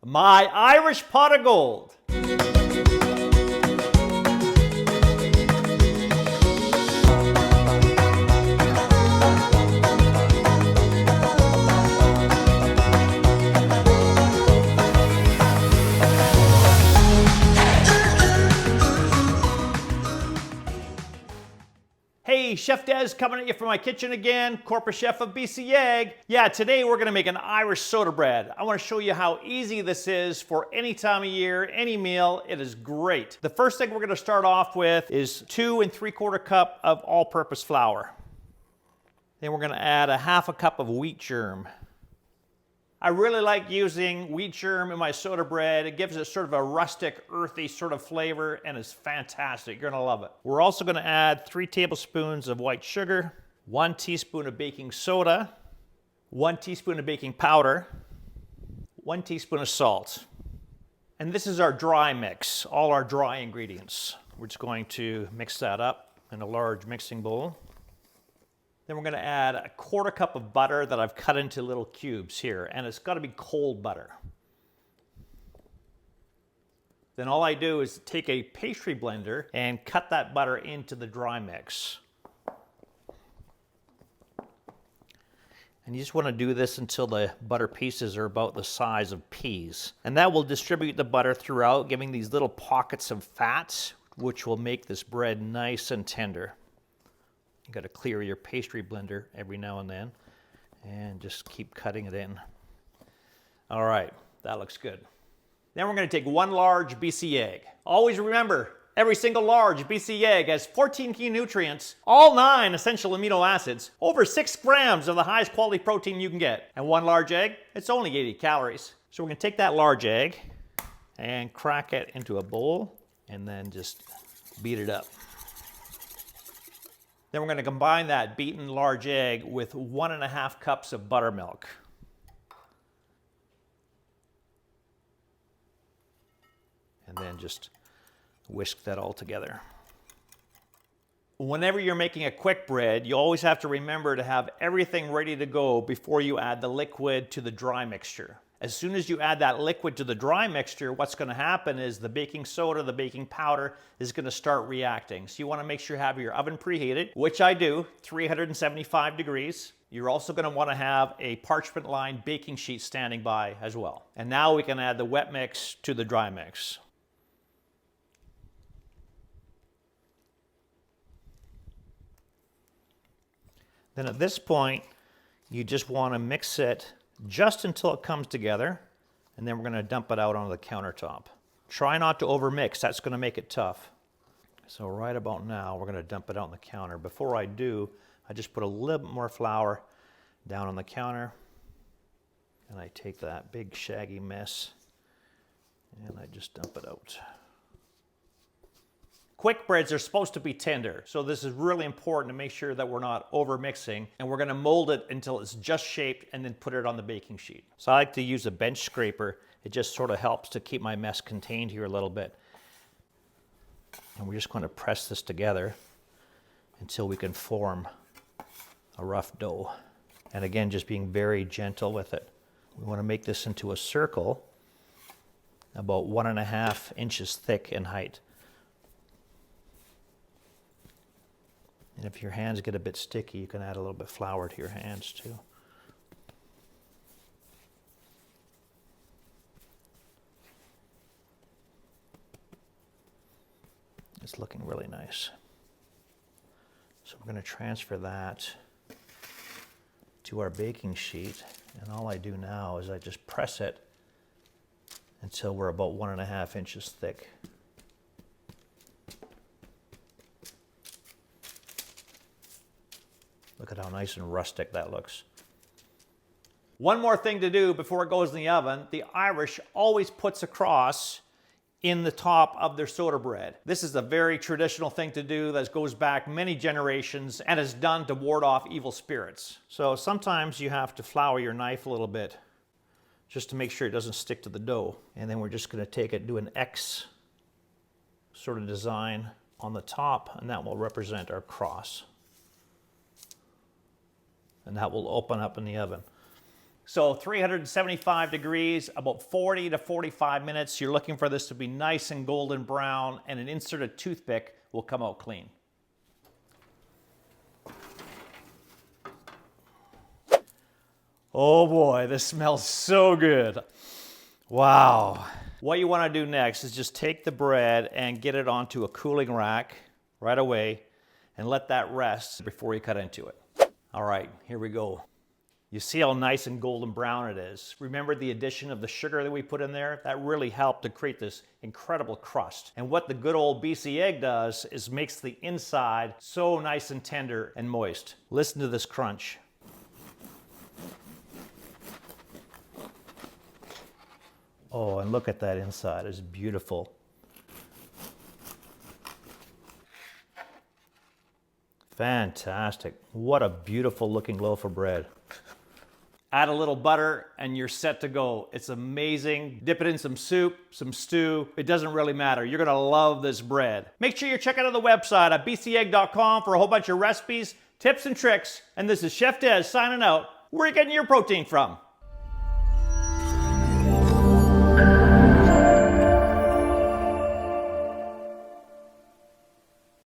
My Irish pot of gold. Hey, Chef Des coming at you from my kitchen again, corporate chef of BC Egg. Yeah, today we're gonna make an Irish soda bread. I wanna show you how easy this is for any time of year, any meal. It is great. The first thing we're gonna start off with is 2 3/4 cups of all-purpose flour. Then we're gonna add a 1/2 cup of wheat germ. I really like using wheat germ in my soda bread. It gives it sort of a rustic, earthy sort of flavor, and it's fantastic. You're gonna love it. We're also gonna add 3 tablespoons of white sugar, 1 teaspoon of baking soda, 1 teaspoon of baking powder, 1 teaspoon of salt. And this is our dry mix, all our dry ingredients. We're just going to mix that up in a large mixing bowl. Then we're gonna add a 1/4 cup of butter that I've cut into little cubes here, and it's gotta be cold butter. Then all I do is take a pastry blender and cut that butter into the dry mix. And you just wanna do this until the butter pieces are about the size of peas. And that will distribute the butter throughout, giving these little pockets of fat, which will make this bread nice and tender. You got to clear your pastry blender every now and then and just keep cutting it in. All right, that looks good. Then we're going to take 1 large BC egg. Always remember, every single large BC egg has 14 key nutrients, all 9 essential amino acids, over 6 grams of the highest quality protein you can get. And 1 large egg, it's only 80 calories. So we're going to take that large egg and crack it into a bowl and then just beat it up. Then we're going to combine that beaten large egg with 1 1/2 cups of buttermilk. And then just whisk that all together. Whenever you're making a quick bread, you always have to remember to have everything ready to go before you add the liquid to the dry mixture. As soon as you add that liquid to the dry mixture, what's going to happen is the baking soda, the baking powder is going to start reacting. So you want to make sure you have your oven preheated, which I do, 375 degrees. You're also going to want to have a parchment-lined baking sheet standing by as well. And now we can add the wet mix to the dry mix. Then at this point, you just want to mix it just until it comes together, and then we're going to dump it out onto the countertop. Try not to overmix, that's going to make it tough. So right about now, we're going to dump it out on the counter. Before I do, I just put a little bit more flour down on the counter, and I take that big shaggy mess, and I just dump it out. Quick breads are supposed to be tender, so this is really important to make sure that we're not over mixing, and we're gonna mold it until it's just shaped and then put it on the baking sheet. So I like to use a bench scraper. It just sort of helps to keep my mess contained here a little bit. And we're just gonna press this together until we can form a rough dough. And again, just being very gentle with it. We wanna make this into a circle about 1 1/2 inches thick in height. And if your hands get a bit sticky, you can add a little bit of flour to your hands too. It's looking really nice. So we're going to transfer that to our baking sheet. And all I do now is I just press it until we're about 1 1/2 inches thick. Look at how nice and rustic that looks. One more thing to do before it goes in the oven. The Irish always puts a cross in the top of their soda bread. This is a very traditional thing to do that goes back many generations and is done to ward off evil spirits. So sometimes you have to flour your knife a little bit just to make sure it doesn't stick to the dough. And then we're just going to take it, do an X sort of design on the top, and that will represent our cross. And that will open up in the oven. So 375 degrees, about 40 to 45 minutes. You're looking for this to be nice and golden brown, and an inserted toothpick will come out clean. Oh boy, this smells so good. Wow. What you want to do next is just take the bread and get it onto a cooling rack right away and let that rest before you cut into it. All right, here we go. You see how nice and golden brown it is. Remember the addition of the sugar that we put in there? That really helped to create this incredible crust. And what the good old BC egg does is makes the inside so nice and tender and moist. Listen to this crunch. Oh, and look at that inside, it's beautiful. Fantastic. What a beautiful looking loaf of bread. Add a little butter and you're set to go. It's amazing. Dip it in some soup, some stew. It doesn't really matter. You're gonna love this bread. Make sure you check out the website at bcegg.com for a whole bunch of recipes, tips and tricks. And this is Chef Des signing out. Where are you getting your protein from?